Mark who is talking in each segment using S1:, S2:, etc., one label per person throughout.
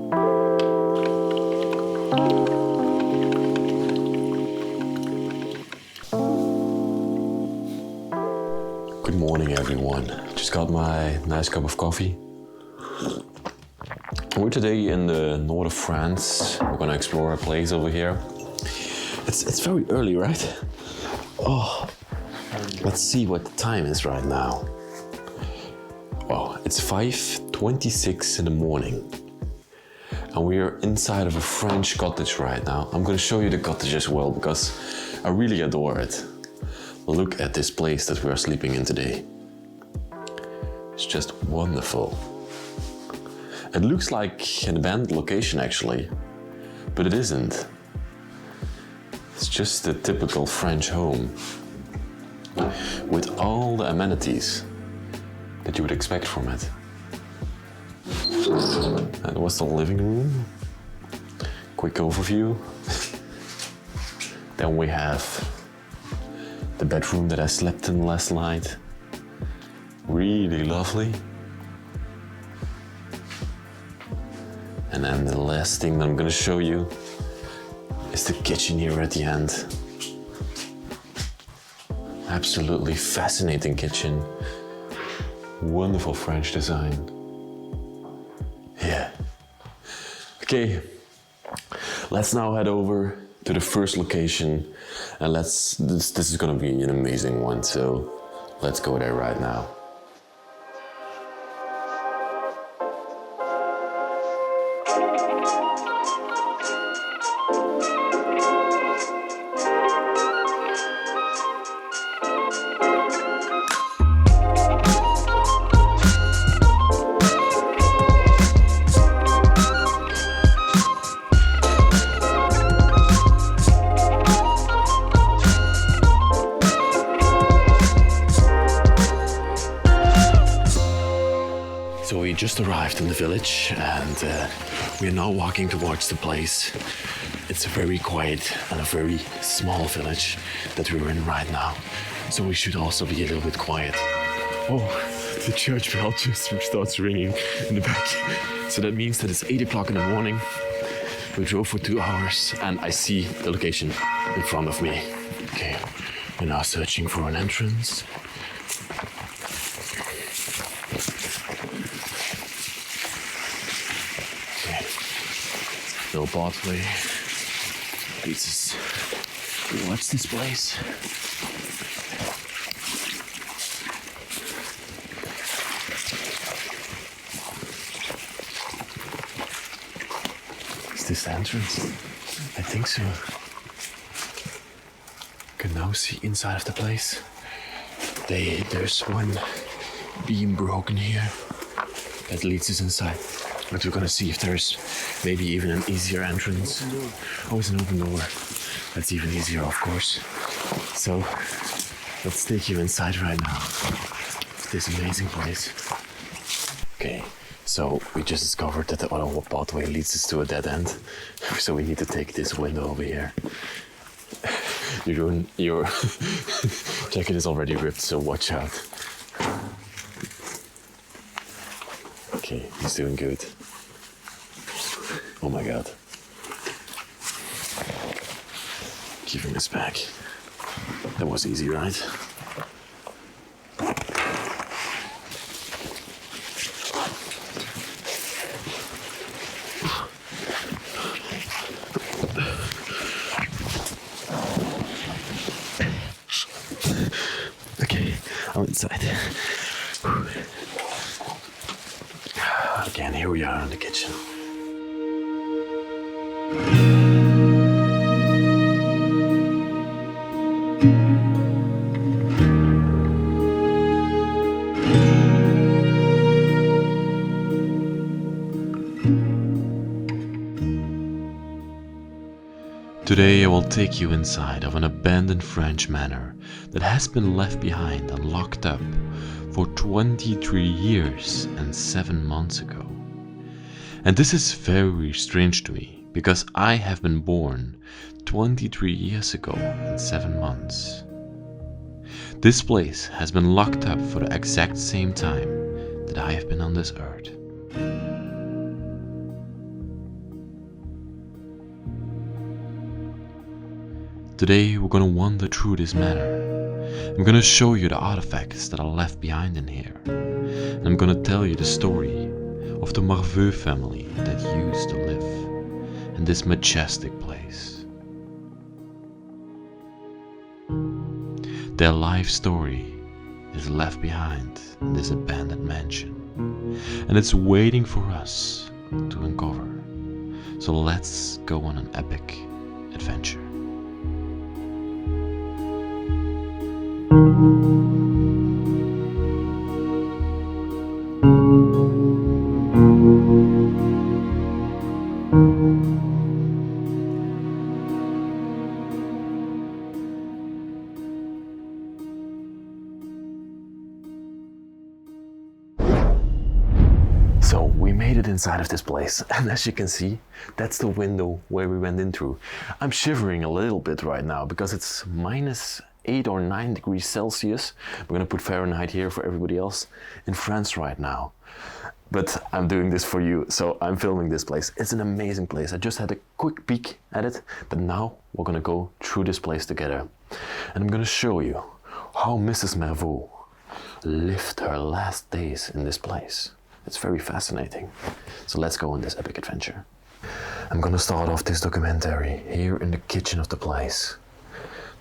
S1: Good morning, everyone. Just got my nice cup of coffee. We're today in the north of France. We're gonna explore a place over here. It's very early, right? Oh, let's see what the time is right now. Oh, it's 5:26 in the morning. And we are inside of a French cottage right now. I'm gonna show you the cottage as well because I really adore it. Look at this place that we are sleeping in today. It's just wonderful. It looks like an abandoned location actually, but it isn't. It's just a typical French home with all the amenities that you would expect from it. That was the living room. Quick overview. Then we have the bedroom that I slept in last night. Really lovely. And then the last thing that I'm gonna show you is the kitchen here at the end. Absolutely fascinating kitchen. Wonderful French design. Yeah. Okay, let's now head over to the first location and this is gonna be an amazing one, so let's go there right now. So we just arrived in the village and we are now walking towards the place. It's a very quiet and a very small village that we're in right now. So we should also be a little bit quiet. Oh, the church bell just starts ringing in the back. So that means that it's 8 o'clock in the morning. We drove for 2 hours and I see the location in front of me. Okay, we're now searching for an entrance. Little pathway leads us towards this place. Is this the entrance? I think so. You can now see inside of the place. There's one beam broken here that leads us inside. But we're gonna see if there's maybe even an easier entrance. Oh, it's an open door. That's even easier, of course. So let's take you inside right now. This amazing place. Okay, so we just discovered that the other pathway leads us to a dead end. So we need to take this window over here. Your jacket is already ripped, so watch out. Okay, he's doing good. Oh my god. Give him his back. That was easy, right? Okay, I'm inside. Again, here we are in the kitchen. Today I will take you inside of an abandoned French manor that has been left behind and locked up for 23 years and 7 months ago. And this is very strange to me because I have been born 23 years ago and 7 months. This place has been locked up for the exact same time that I have been on this earth. Today we're gonna wander through this manor. I'm gonna show you the artifacts that are left behind in here. And I'm gonna tell you the story of the Marveux family that used to live in this majestic place. Their life story is left behind in this abandoned mansion, and it's waiting for us to uncover. So let's go on an epic adventure. So we made it inside of this place, and as you can see, that's the window where we went in through. I'm shivering a little bit right now because it's -8 or 9 degrees Celsius. We're gonna put Fahrenheit here for everybody else in France right now. But I'm doing this for you, so I'm filming this place. It's an amazing place. I just had a quick peek at it, but now we're gonna go through this place together. And I'm gonna show you how Mrs. Marveux lived her last days in this place. It's very fascinating. So let's go on this epic adventure. I'm gonna start off this documentary here in the kitchen of the place.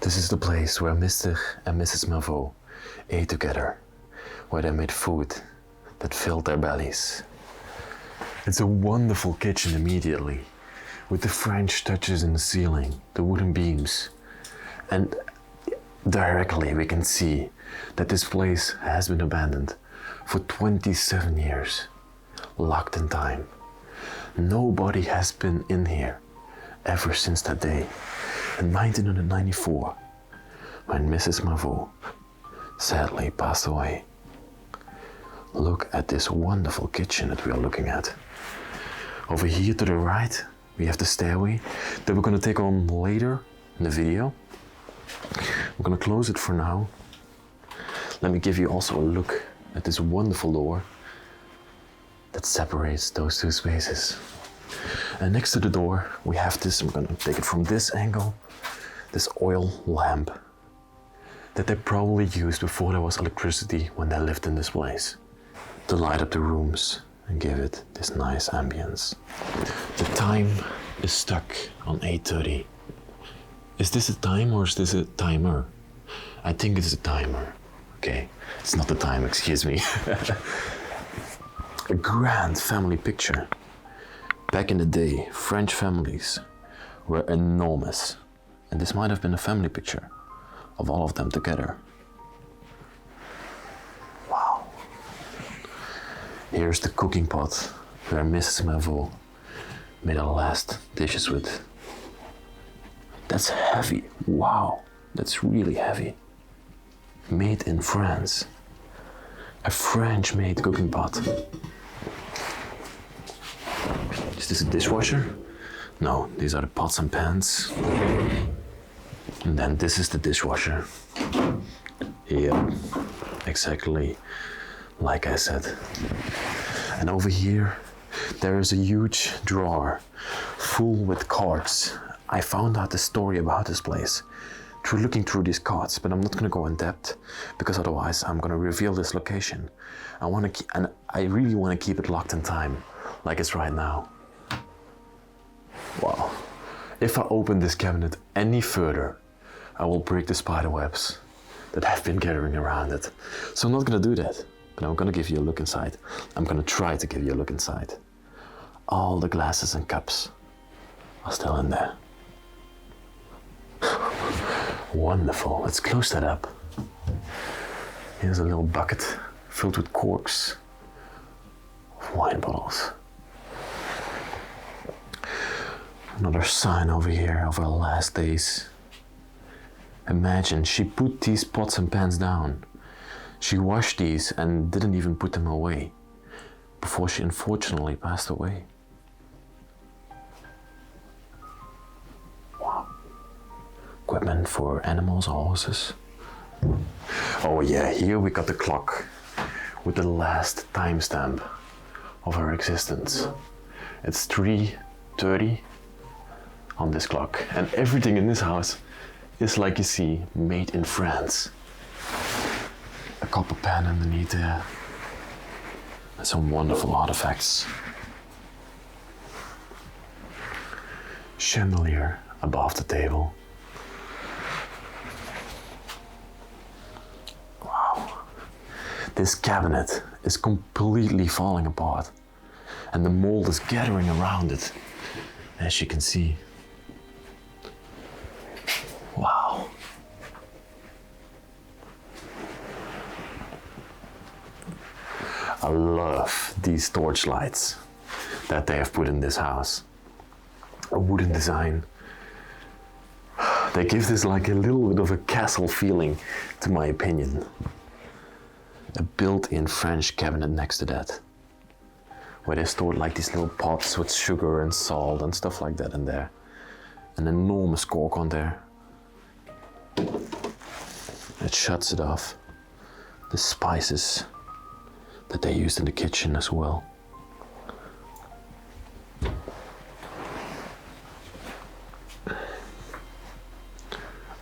S1: This is the place where Mr. and Mrs. Marveux ate together, where they made food that filled their bellies. It's a wonderful kitchen immediately, with the French touches in the ceiling, the wooden beams. And directly we can see that this place has been abandoned for 27 years, locked in time. Nobody has been in here ever since that day in 1994, when Mrs. Marveux sadly passed away. Look at this wonderful kitchen that we are looking at. Over here to the right, we have the stairway that we're gonna take on later in the video. We're gonna close it for now. Let me give you also a look at this wonderful door that separates those two spaces. And next to the door, we have this, I'm gonna take it from this angle, this oil lamp that they probably used before there was electricity when they lived in this place, to light up the rooms and give it this nice ambience. The time is stuck on 8:30. Is this a time or is this a timer? I think it's a timer. Okay, it's not the time, excuse me. A grand family picture. Back in the day, French families were enormous. And this might have been a family picture of all of them together. Wow. Here's the cooking pot where Mrs. Marveux made her last dishes with. That's heavy. Wow, that's really heavy. Made in France. A French-made cooking pot. Is this a dishwasher? No, these are the pots and pans. And then this is the dishwasher. Yeah, exactly like I said. And over here, there is a huge drawer full with cards. I found out the story about this place through looking through these cards, but I'm not gonna go in depth because otherwise I'm gonna reveal this location. I really wanna keep it locked in time, like it's right now. Wow. If I open this cabinet any further, I will break the spider webs that have been gathering around it. So I'm not gonna do that, but I'm gonna give you a look inside. I'm gonna try to give you a look inside. All the glasses and cups are still in there. Wonderful, let's close that up. Here's a little bucket filled with corks of wine bottles. Another sign over here of her last days. Imagine, she put these pots and pans down. She washed these and didn't even put them away before she unfortunately passed away. Wow. Equipment for animals, horses. Oh yeah, here we got the clock with the last timestamp of her existence. It's 3:30 on this clock, and everything in this house is like you see, made in France. A copper pan underneath there. And some wonderful artifacts. Chandelier above the table. Wow. This cabinet is completely falling apart. And the mold is gathering around it, as you can see. Wow. I love these torch lights that they have put in this house. A wooden design. They give this like a little bit of a castle feeling, to my opinion. A built-in French cabinet next to that, where they stored like these little pots with sugar and salt and stuff like that in there. An enormous cork on there. It shuts it off. The spices that they used in the kitchen as well.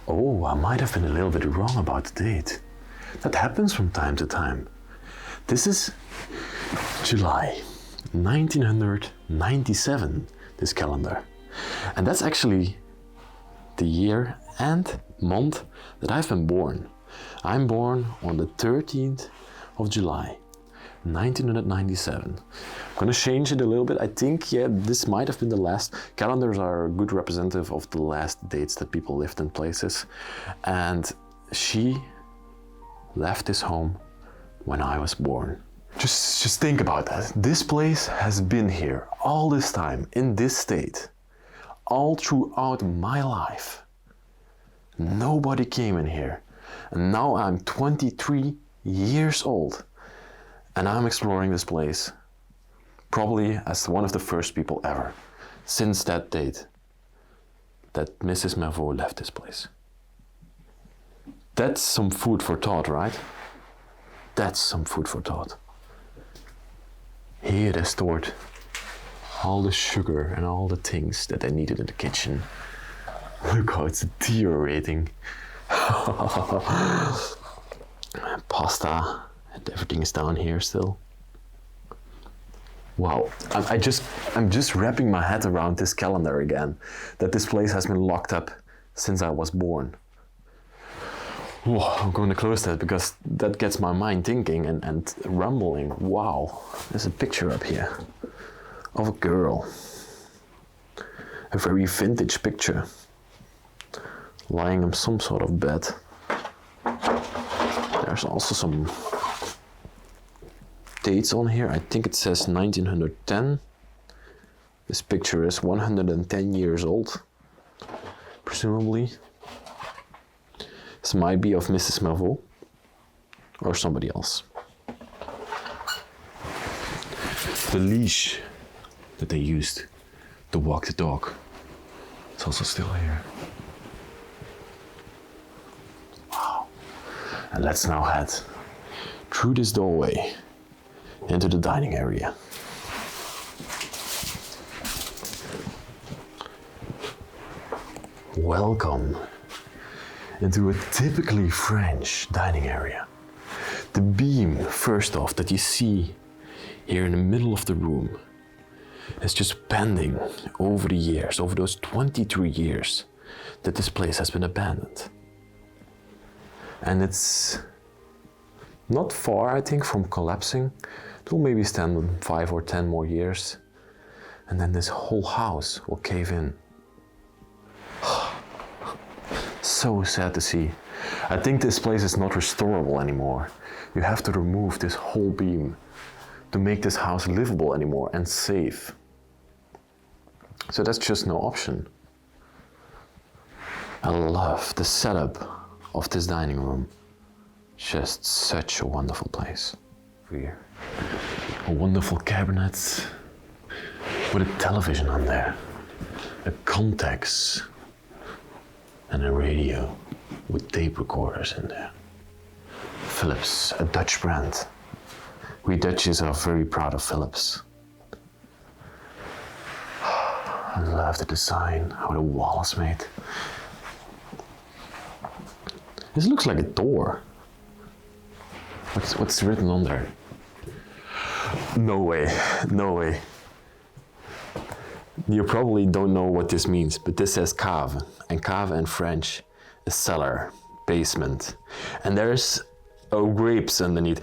S1: Oh, I might have been a little bit wrong about the date. That happens from time to time. This is July 1997, this calendar. And that's actually the year and month that I've been born. I'm born on the 13th of July, 1997. I'm gonna change it a little bit. I think, yeah, this might have been the last. Calendars are a good representative of the last dates that people lived in places. And she left this home when I was born. Just think about that. This place has been here all this time, in this state, all throughout my life. Nobody came in here. And now I'm 23 years old. And I'm exploring this place, probably as one of the first people ever, since that date that Mrs. Marveux left this place. That's some food for thought, right? That's some food for thought. Here they stored all the sugar and all the things that they needed in the kitchen. Look how it's deteriorating. Pasta. And everything is down here still. Wow, I'm just wrapping my head around this calendar again, that this place has been locked up since I was born. Whoa, I'm going to close that because that gets my mind thinking and rumbling. Wow, there's a picture up here of a girl. A very vintage picture, lying on some sort of bed. There's also some dates on here. I think it says 1910. This picture is 110 years old, presumably. This might be of Mrs. Marveux or somebody else. The leash that they used to walk the dog is also still here. Wow. And let's now head through this doorway into the dining area. Welcome into a typically French dining area. The beam, first off, that you see here in the middle of the room is just bending over the years, over those 23 years that this place has been abandoned. And it's not far, I think, from collapsing. It will maybe stand 5 or 10 more years, and then this whole house will cave in. So sad to see. I think this place is not restorable anymore. You have to remove this whole beam to make this house livable anymore and safe. So that's just no option. I love the setup of this dining room. Just such a wonderful place. Here. A wonderful cabinet with a television on there, a context, and a radio with tape recorders in there. Philips, a Dutch brand. We Dutchies are very proud of Philips. I love the design, how the wall is made. This looks like a door. What's written on there? No way, no way. You probably don't know what this means, but this says cave, and cave in French is cellar, basement. And there's grapes underneath.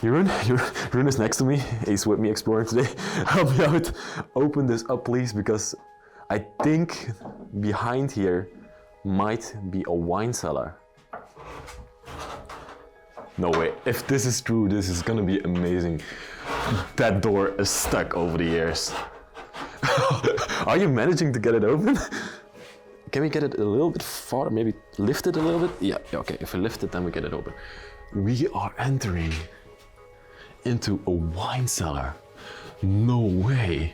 S1: Jeroen is next to me. He's with me exploring today. Help me out. Open this up, please, because I think behind here might be a wine cellar. No way. If this is true, this is gonna be amazing. That door is stuck over the years. Are you managing to get it open? Can we get it a little bit farther? Maybe lift it a little bit? Yeah, okay. If we lift it, then we get it open. We are entering into a wine cellar. No way.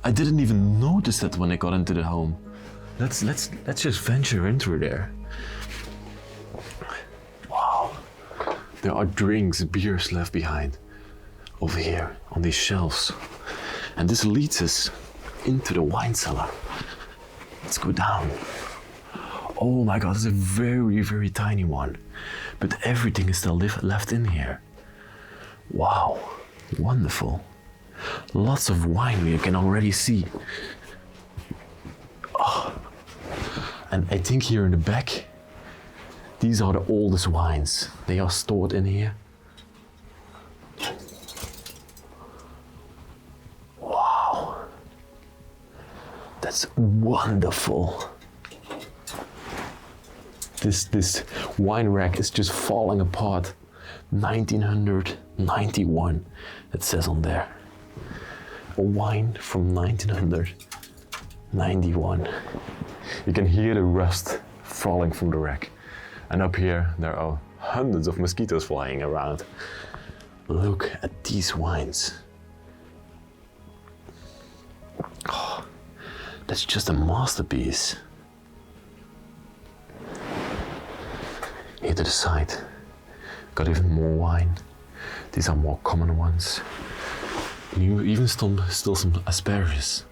S1: I didn't even notice that when I got into the home. Let's just venture into there. Wow. There are drinks, beers left behind over here on these shelves. And this leads us into the wine cellar. Let's go down. Oh my God, it's a very, very tiny one. But everything is still left in here. Wow, wonderful. Lots of wine you can already see. Oh. And I think here in the back, these are the oldest wines. They are stored in here. Wow, that's wonderful. This wine rack is just falling apart. 1991, it says on there. A wine from 1991. You can hear the rust falling from the rack. And up here, there are hundreds of mosquitoes flying around. Look at these wines. Oh, that's just a masterpiece. Here to the side, got even more wine. These are more common ones. And you even still some asparagus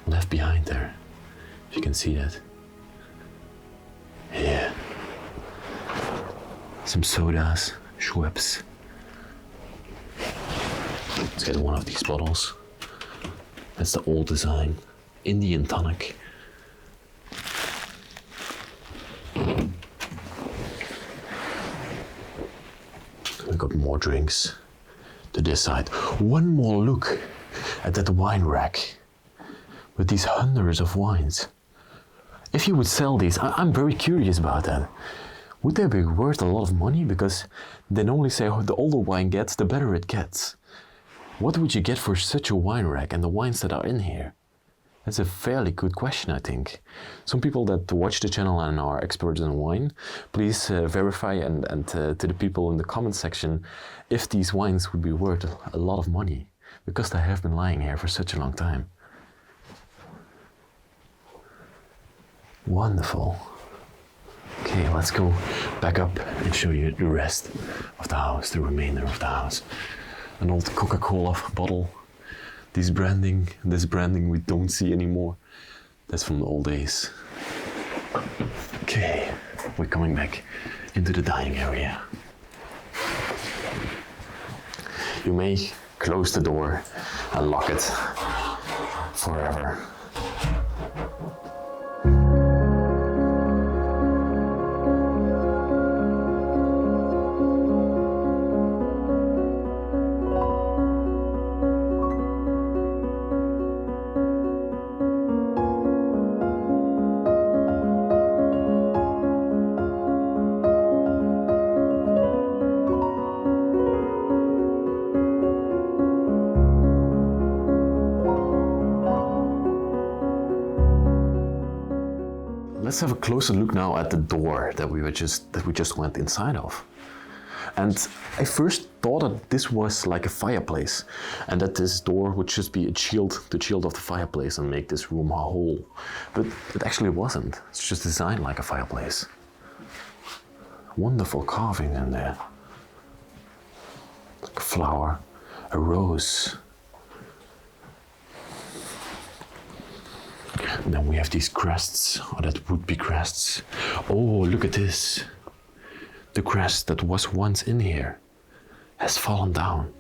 S1: left behind there, if you can see that. Here, some sodas, Schweppes. Let's get one of these bottles. That's the old design, Indian tonic. We got more drinks to this side. One more look at that wine rack with these hundreds of wines. If you would sell these, I'm very curious about that. Would they be worth a lot of money? Because they normally say the older wine gets, the better it gets. What would you get for such a wine rack and the wines that are in here? That's a fairly good question, I think. Some people that watch the channel and are experts in wine, please verify and to the people in the comment section if these wines would be worth a lot of money, because they have been lying here for such a long time. Wonderful. Okay, let's go back up and show you the rest of the house, the remainder of the house. An old Coca-Cola bottle. This branding we don't see anymore. That's from the old days. Okay, we're coming back into the dining area. You may close the door and lock it forever. Let's have a closer look now at the door that we just went inside of. And I first thought that this was like a fireplace, and that this door would just be a shield, the shield of the fireplace, and make this room whole. But it actually wasn't. It's just designed like a fireplace. Wonderful carving in there. Like a flower, a rose. And then we have these crests, or that would be crests. Oh, look at this. The crest that was once in here has fallen down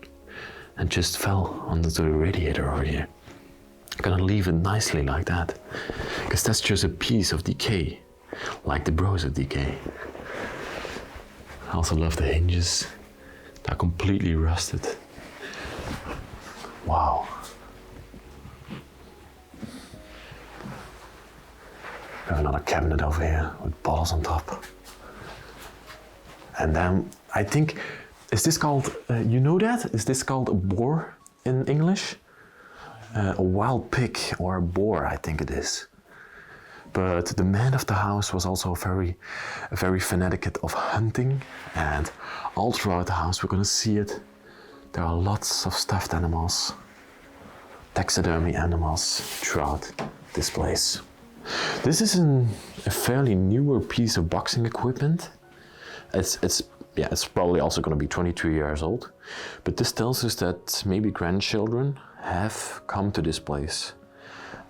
S1: and just fell onto the radiator over here. I'm gonna leave it nicely like that, because that's just a piece of Decay, like the bros of Decay. I also love the hinges. They're completely rusted. Wow. We have another cabinet over here with bottles on top. And then I think, is this called, you know that? Is this called a boar in English? A wild pig or a boar, I think it is. But the man of the house was also very fanatic of hunting, and all throughout the house we're gonna see it. There are lots of stuffed animals, taxidermy animals throughout this place. This is a fairly newer piece of boxing equipment. It's probably also going to be 22 years old, but this tells us that maybe grandchildren have come to this place.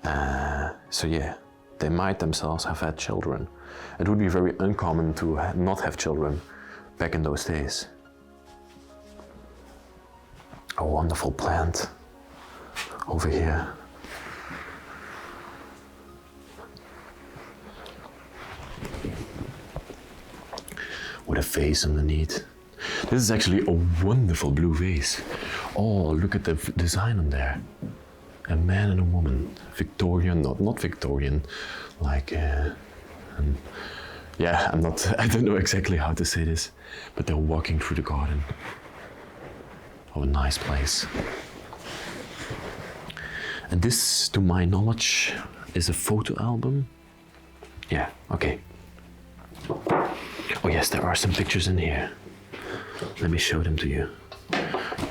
S1: So yeah, they might themselves have had children. It would be very uncommon to not have children back in those days. A wonderful plant over here. With a vase underneath. This is actually a wonderful blue vase. Oh, look at the design on there. A man and a woman. Victorian, not Victorian, like, yeah, I don't know exactly how to say this, but they're walking through the garden of a nice place. And this, to my knowledge, is a photo album. Yeah, okay. Oh yes, there are some pictures in here. Let me show them to you.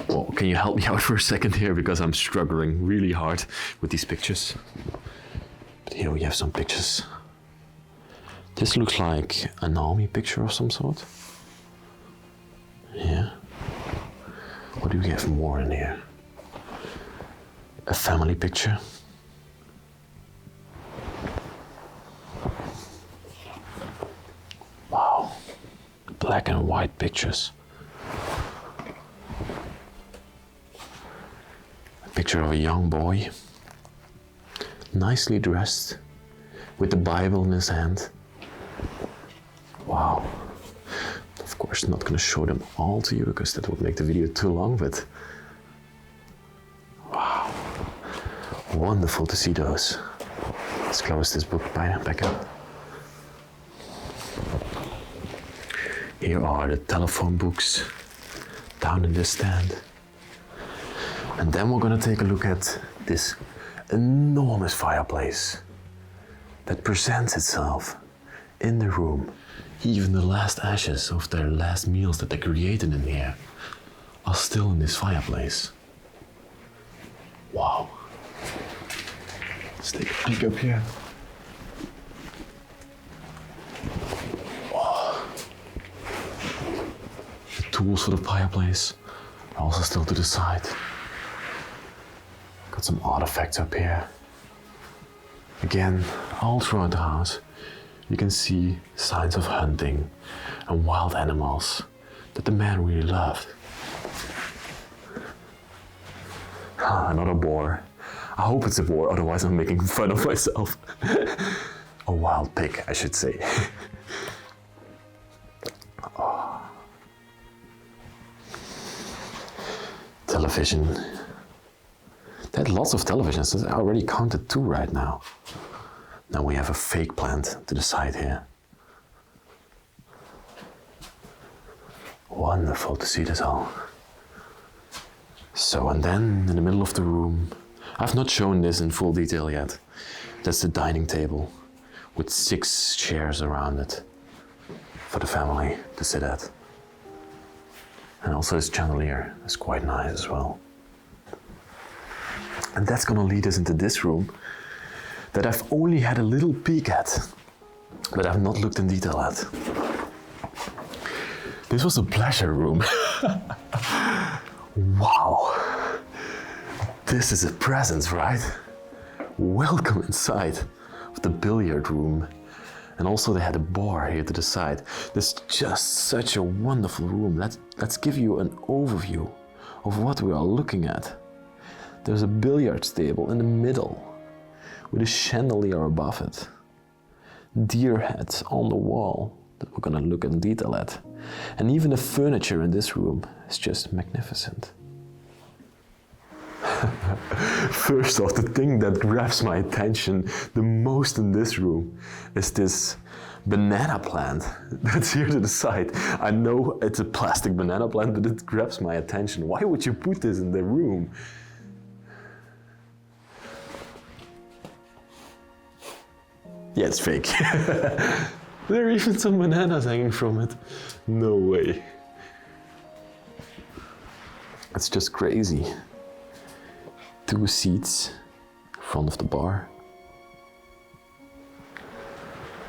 S1: Oh, can you help me out for a second here, because I'm struggling really hard with these pictures. But here we have some pictures. This looks like an army picture of some sort. Yeah. What do we have more in here? A family picture. Wow. Black and white pictures. A picture of a young boy, nicely dressed, with the Bible in his hand. Wow. Of course, not going to show them all to you, because that would make the video too long, but wow. Wonderful to see those. Let's close this book back up. Here are the telephone books down in this stand. And then we're gonna take a look at this enormous fireplace that presents itself in the room. Even the last ashes of their last meals that they created in here are still in this fireplace. Wow. Let's take a peek up here. Tools for the fireplace are also still to the side. Got some artifacts up here. Again, all throughout the house, you can see signs of hunting and wild animals that the man really loved. Another boar. I hope it's a boar, otherwise I'm making fun of myself. A wild pig, I should say. Television. They had lots of televisions. I already counted 2 right now. Now we have a fake plant to the side here. Wonderful to see this all. So, and then in the middle of the room, I've not shown this in full detail yet. That's the dining table with 6 chairs around it for the family to sit at. And also this chandelier is quite nice as well. And that's gonna lead us into this room that I've only had a little peek at, but I've not looked in detail at. This was a pleasure room. Wow. This is a presence, right? Welcome inside. of the billiard room. And also they had a bar here to the side. This is just such a wonderful room. Let's give you an overview of what we are looking at. There's a billiards table in the middle with a chandelier above it. Deer heads on the wall that we're gonna look in detail at. And even the furniture in this room is just magnificent. First off, the thing that grabs my attention the most in this room is this banana plant that's here to the side. I know it's a plastic banana plant, but it grabs my attention. Why would you put this in the room? Yeah, it's fake. There are even some bananas hanging from it. No way. It's just crazy. 2 seats in front of the bar.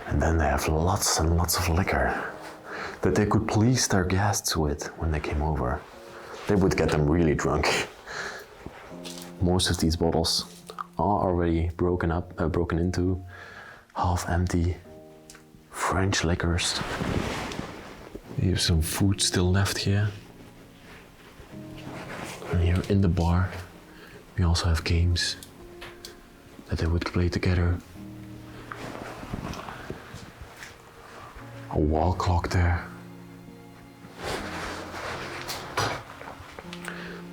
S1: And then they have lots and lots of liquor that they could please their guests with when they came over. They would get them really drunk. Most of these bottles are already broken into, half empty French liquors. Here's some food still left here. And here in the bar, we also have games that they would play together. A wall clock there.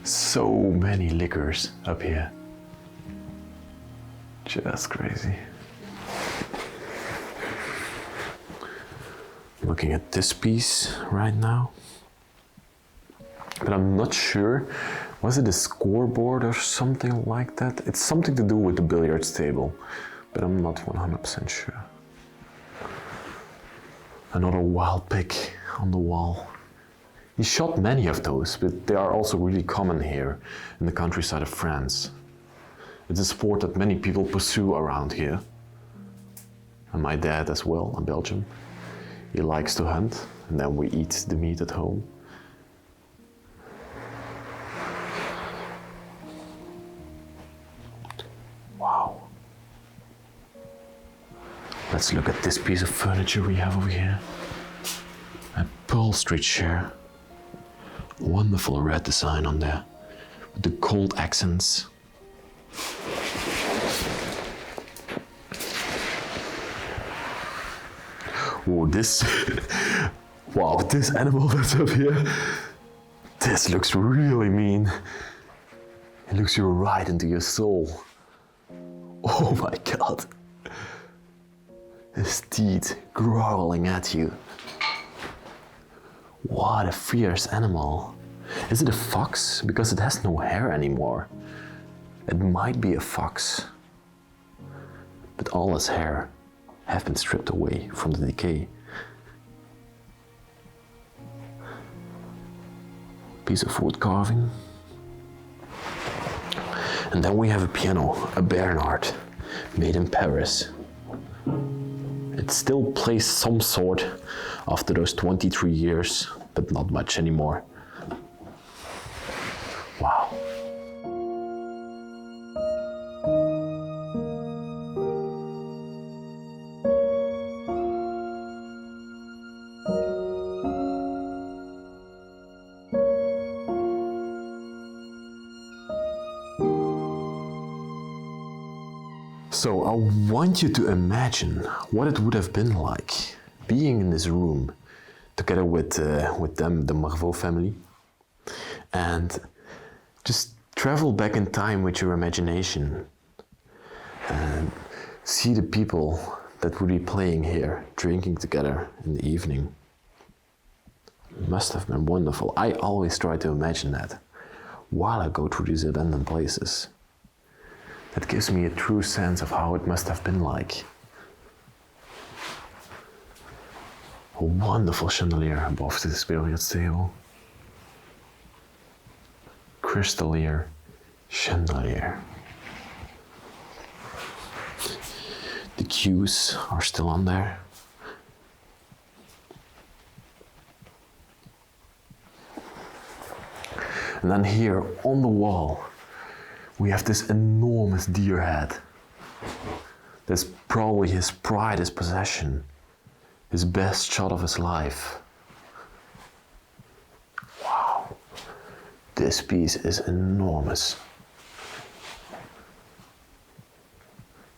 S1: So many liquors up here. Just crazy. Looking at this piece right now. But I'm not sure. Was it a scoreboard or something like that? It's something to do with the billiards table, but I'm not 100% sure. Another wild pig on the wall. He shot many of those, but they are also really common here in the countryside of France. It's a sport that many people pursue around here. And my dad as well, in Belgium. He likes to hunt, and then we eat the meat at home. Wow. Let's look at this piece of furniture we have over here. A upholstery chair. Wonderful red design on there, with the gold accents. Whoa, wow, this animal that's up here, this looks really mean. It looks you right into your soul. Oh my God. His teeth growling at you. What a fierce animal. Is it a fox? Because it has no hair anymore. It might be a fox. But all his hair have been stripped away from the decay. Piece of wood carving. And then we have a piano, a Bernard, made in Paris. It still plays some sort after those 23 years, but not much anymore. Wow. So I want you to imagine what it would have been like being in this room together with them, the Marveux family, and just travel back in time with your imagination and see the people that would be playing here, drinking together in the evening. It must have been wonderful. I always try to imagine that while I go through these abandoned places. That gives me a true sense of how it must have been like. A wonderful chandelier above this billiards table. Crystallier chandelier. The cues are still on there. And then here on the wall, we have this enormous deer head That's probably his pride, his possession, his best shot of his life. Wow, this piece is enormous.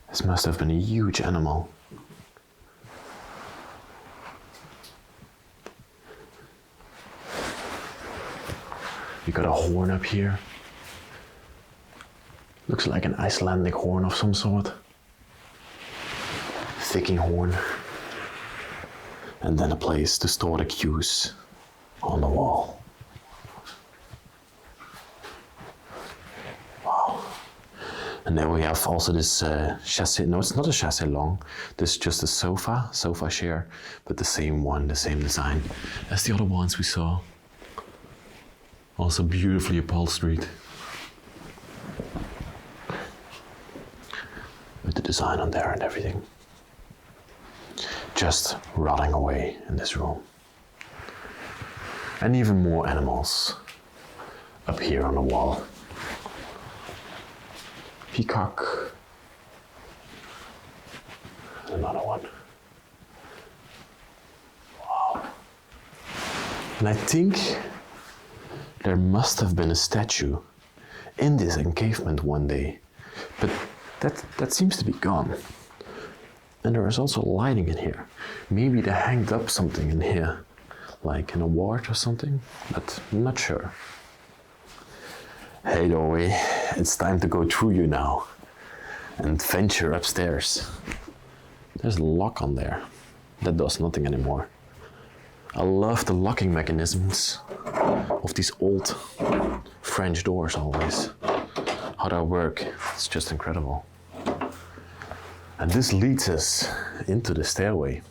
S1: This must have been a huge animal. You got a horn up here. Looks like an Icelandic horn of some sort. Thicking horn. And then a place to store the cues on the wall. Wow. And then we have also this chassis. No, it's not a chassis long. This is just a sofa chair, but the same one, the same design as the other ones we saw. Also beautifully upholstered. With the design on there and everything. Just rotting away in this room. And even more animals up here on the wall. Peacock. And another one. Wow. And I think there must have been a statue in this encavement one day, but that seems to be gone. And there is also lighting in here. Maybe they hanged up something in here, like an award or something, but I'm not sure. Hey Dory, it's time to go through you now and venture upstairs. There's a lock on there. That does nothing anymore. I love the locking mechanisms of these old French doors always. How they work, it's just incredible. And this leads us into the stairway,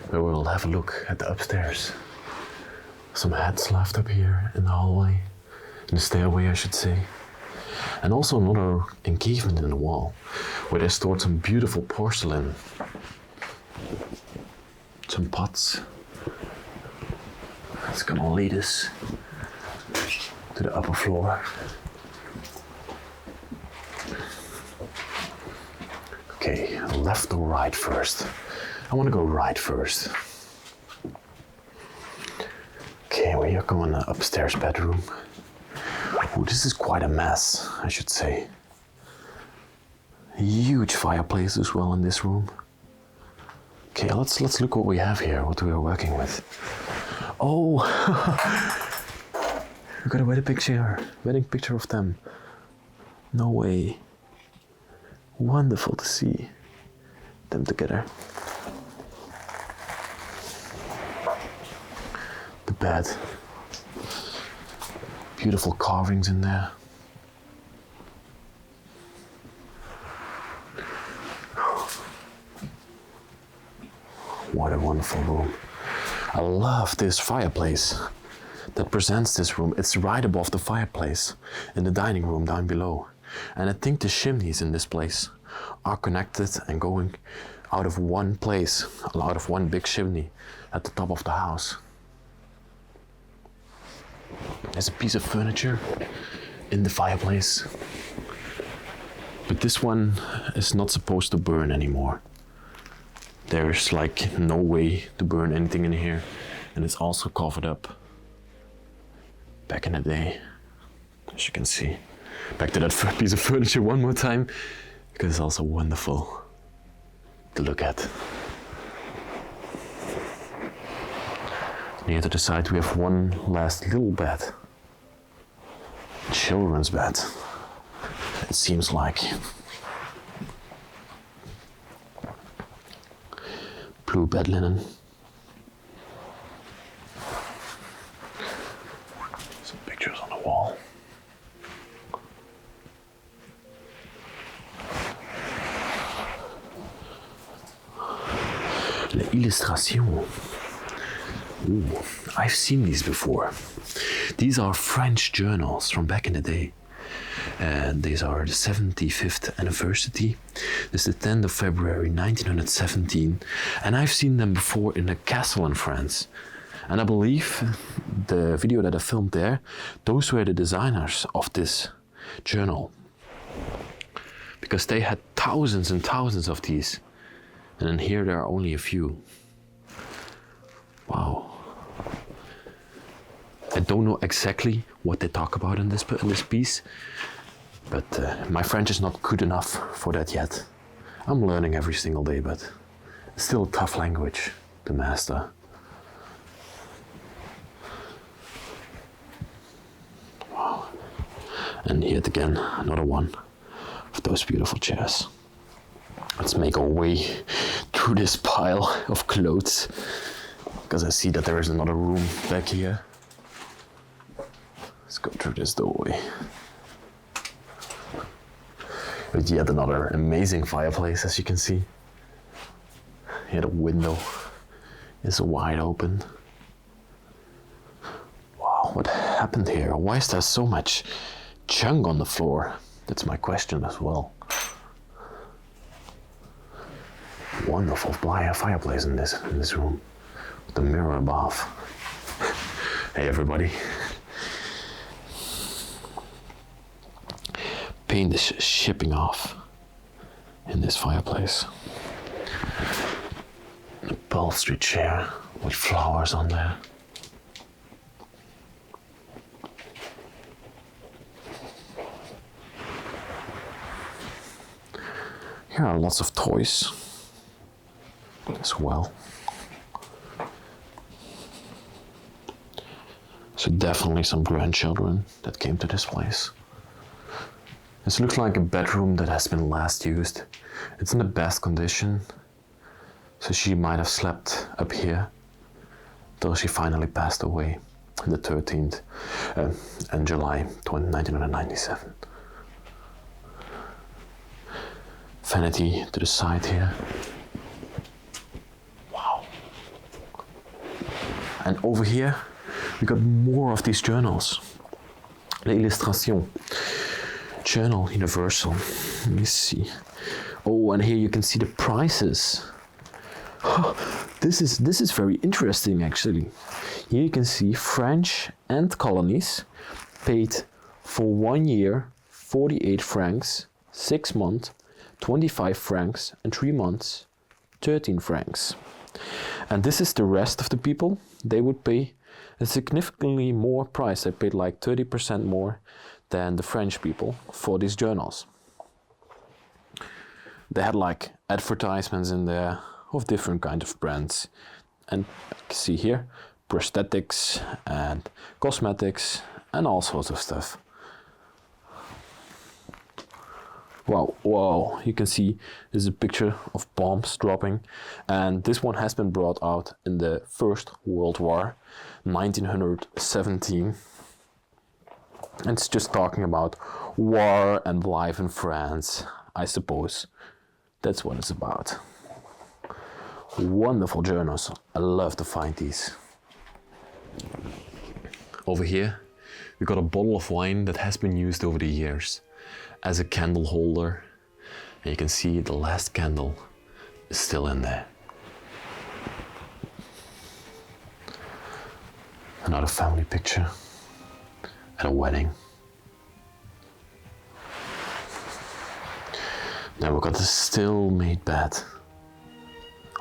S1: where we will have a look at the upstairs. Some hats left up here in the hallway, in the stairway I should say. And also another encavement in the wall, where they stored some beautiful porcelain. Some pots. It's gonna lead us to the upper floor. Okay, left or right first? I want to go right first. Okay, we are going to upstairs bedroom. Ooh, this is quite a mess, I should say. A huge fireplace as well in this room. Okay, let's look what we have here, what we are working with. Oh, we got a wedding picture of them. No way. Wonderful to see them together. The bed. Beautiful carvings in there. What a wonderful room. I love this fireplace that presents this room. It's right above the fireplace in the dining room down below. And I think the chimneys in this place are connected and going out of one place, out of one big chimney at the top of the house. There's a piece of furniture in the fireplace. But this one is not supposed to burn anymore. There's like no way to burn anything in here, and it's also covered up. Back in the day, as you can see. Back to that piece of furniture one more time, because it's also wonderful to look at. Near to the side we have one last little bed. Children's bed, it seems like. Blue bed linen. Some pictures on the wall. Illustration. Ooh, I've seen these before. These are French journals from back in the day. These are the 75th anniversary. This is the 10th of February 1917. And I've seen them before in a castle in France. And I believe the video that I filmed there, those were the designers of this journal. Because they had thousands and thousands of these. And then here there are only a few. Wow. I don't know exactly what they talk about in this piece, but my French is not good enough for that yet. I'm learning every single day, but it's still a tough language to master. Wow. And yet again, another one of those beautiful chairs. Let's make our way through this pile of clothes, because I see that there is another room back here. Let's go through this doorway. With yet another amazing fireplace, as you can see. Here the window is wide open. Wow, what happened here? Why is there so much junk on the floor? That's my question as well. Wonderful fireplace in this room. With the mirror above. Hey everybody. Paint is shipping off in this fireplace. An upholstery chair with flowers on there. Here are lots of toys as well. So definitely some grandchildren that came to this place. This looks like a bedroom that has been last used. It's in the best condition. So she might have slept up here till she finally passed away on the 13th in July 1997. Vanity to the side here. Wow. And over here, we got more of these journals. L'illustration. Journal Universal. Let me see. Oh, and here you can see the prices. This is very interesting actually. Here you can see French and colonies paid for 1 year 48 francs, 6 months 25 francs, and 3 months 13 francs. And this is the rest of the people. They would pay a significantly more price. They paid like 30% more than the French people for these journals. They had like advertisements in there of different kinds of brands. And you can see here, prosthetics and cosmetics and all sorts of stuff. Wow, wow, you can see there's a picture of bombs dropping. And this one has been brought out in the First World War, 1917. And it's just talking about war and life in France, I suppose. That's what it's about. Wonderful journals. I love to find these. Over here, we got a bottle of wine that has been used over the years as a candle holder. And you can see the last candle is still in there. Another family picture at a wedding. Then we've got the still made bed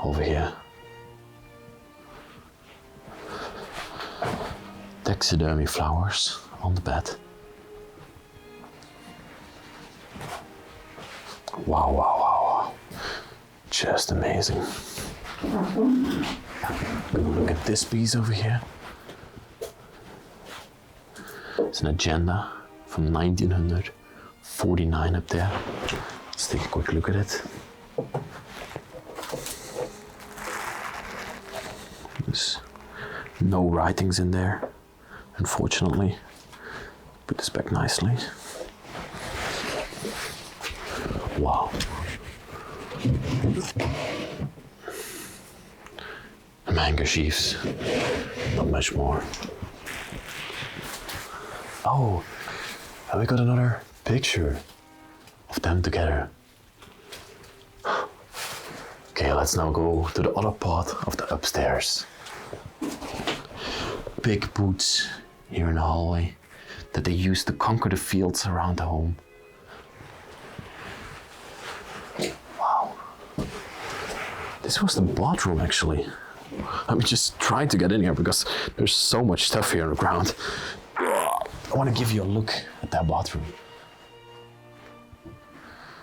S1: over here. Taxidermy flowers on the bed. Wow, wow, wow, wow. Just amazing. Look at this piece over here. It's an agenda from 1949 up there. Let's take a quick look at it. There's no writings in there, unfortunately. Put this back nicely. Wow. Handkerchiefs, not much more. Oh, and we got another picture of them together. Okay, let's now go to the other part of the upstairs. Big boots here in the hallway that they used to conquer the fields around the home. This was the bathroom actually. I'm just trying to get in here because there's so much stuff here on the ground. I want to give you a look at that bathroom.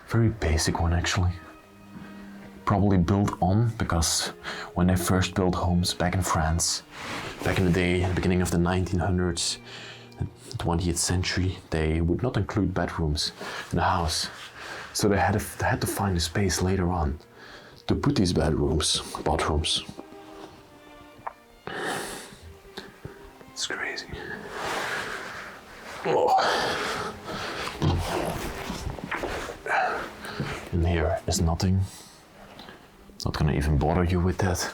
S1: Very basic one actually. Probably built on because when they first built homes back in France, back in the day, at the beginning of the 1900s, 20th century, they would not include bedrooms in the house. So they had to find a space later on to put these bathrooms. It's crazy. Oh. In here is nothing. Not gonna even bother you with that.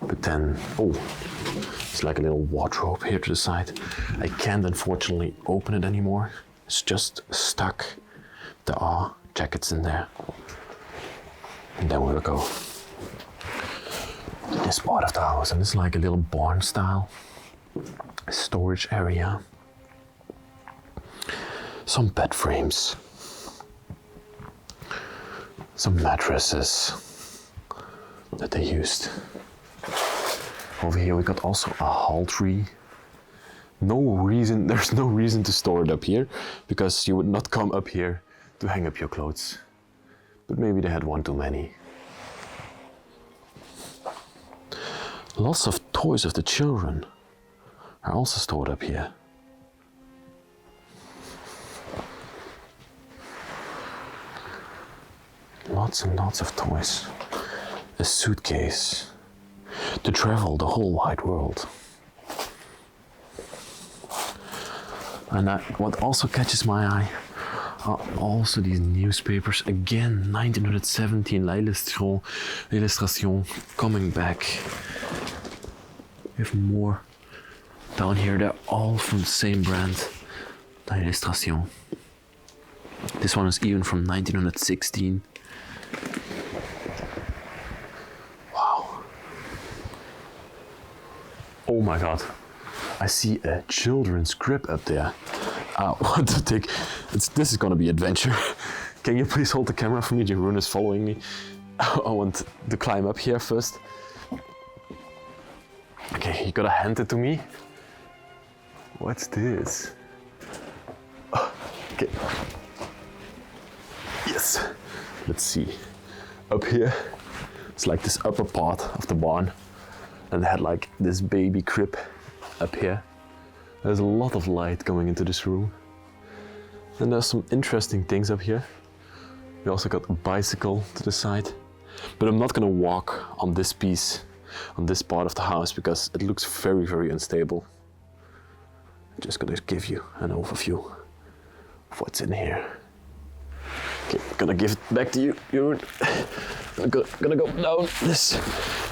S1: But then, oh, it's like a little wardrobe here to the side. I can't unfortunately open it anymore. It's just stuck. There are jackets in there. And then we'll go to this part of the house, and it's like a little barn style storage area. Some bed frames. Some mattresses that they used. Over here we got also a hall tree. There's no reason to store it up here because you would not come up here to hang up your clothes. But maybe they had one too many. Lots of toys of the children are also stored up here. Lots and lots of toys. A suitcase to travel the whole wide world. And what also catches my eye are also these newspapers. Again, 1917, L'Illustration, coming back. We have more down here. They're all from the same brand, L'Illustration. This one is even from 1916. Oh my god, I see a children's crib up there. What to take? This is gonna be adventure. Can you please hold the camera for me? Jeroen is following me. I want to climb up here first. Okay, you gotta hand it to me. What's this? Okay. Yes. Let's see. Up here, it's like this upper part of the barn. And they had like this baby crib up here. There's a lot of light coming into this room. And there's some interesting things up here. We also got a bicycle to the side. But I'm not gonna walk on this piece, on this part of the house, because it looks very, very unstable. I'm just gonna give you an overview of what's in here. Okay, I'm gonna give it back to you, Jeroen. I'm gonna go down this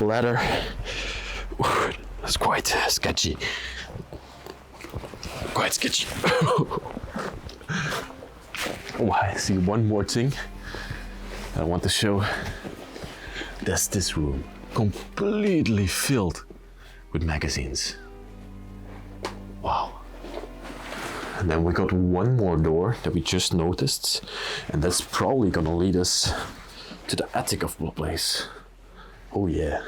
S1: ladder. That's quite sketchy. Quite sketchy. Oh, I see one more thing I want to show. That's this room, completely filled with magazines. Wow. And then we got one more door that we just noticed, and that's probably gonna lead us to the attic of the place. Oh yeah.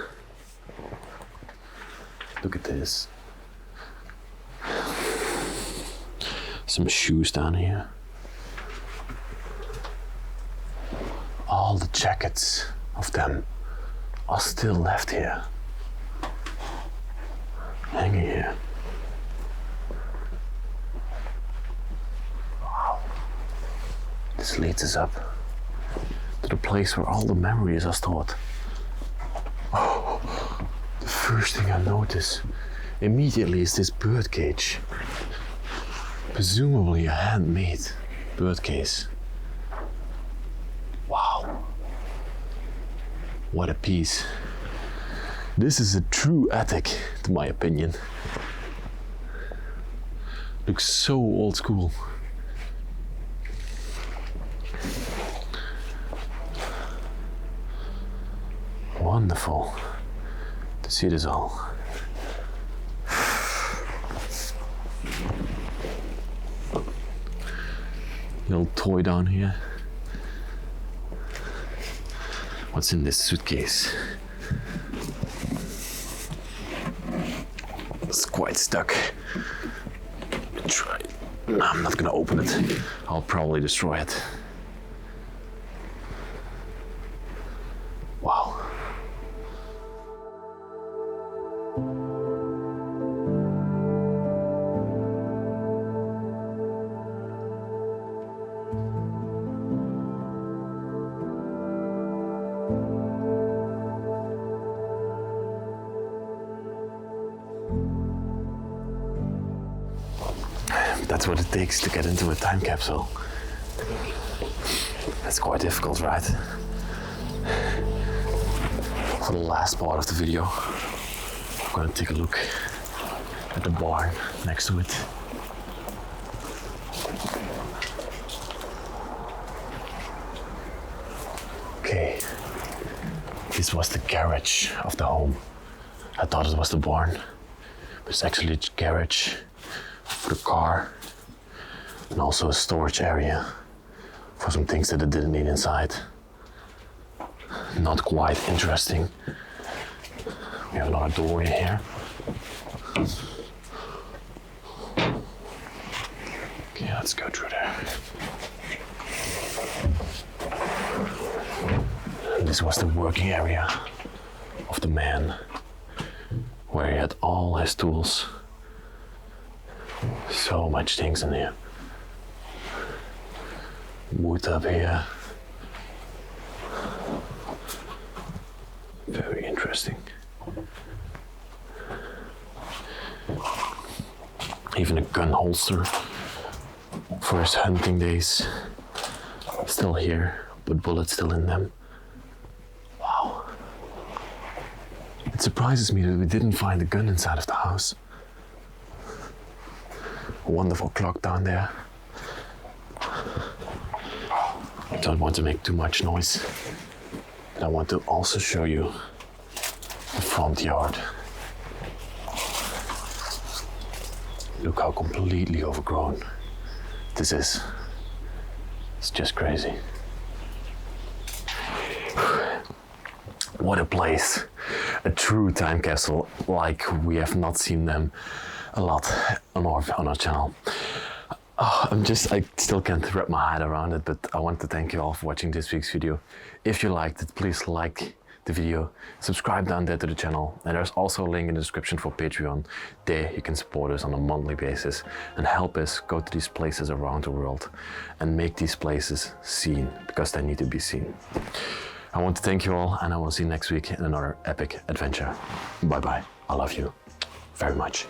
S1: Look at this. Some shoes down here. All the jackets of them are still left here. Hanging here. Wow. This leads us up to the place where all the memories are stored. Oh. The first thing I notice immediately is this bird cage. Presumably a handmade bird case. Wow. What a piece. This is a true attic, to my opinion. Looks so old school. Wonderful to see this all. Little toy down here. What's in this suitcase? It's quite stuck. Try. No, I'm not gonna open it. I'll probably destroy it. Wow. That's what it takes to get into a time capsule. That's quite difficult, right? For the last part of the video, I'm gonna take a look at the barn next to it. Okay, this was the garage of the home. I thought it was the barn, but it's actually a garage for the car and also a storage area for some things that it didn't need inside. Not quite interesting. We have another doorway here. Okay, let's go through there. And this was the working area of the man, where he had all his tools. So much things in here. Wood up here. Very interesting. Even a gun holster for his hunting days. Still here, but bullets still in them. Wow. It surprises me that we didn't find a gun inside of the house. A wonderful clock down there. I don't want to make too much noise, but I want to also show you the front yard. Look how completely overgrown this is. It's just crazy. What a place. A true time capsule, like we have not seen them a lot on our channel. Oh, I still can't wrap my head around it, but I want to thank you all for watching this week's video. If you liked it, please like the video, subscribe down there to the channel, and there's also a link in the description for Patreon. There you can support us on a monthly basis and help us go to these places around the world and make these places seen, because they need to be seen. I want to thank you all, and I will see you next week in another epic adventure. Bye bye. I love you very much.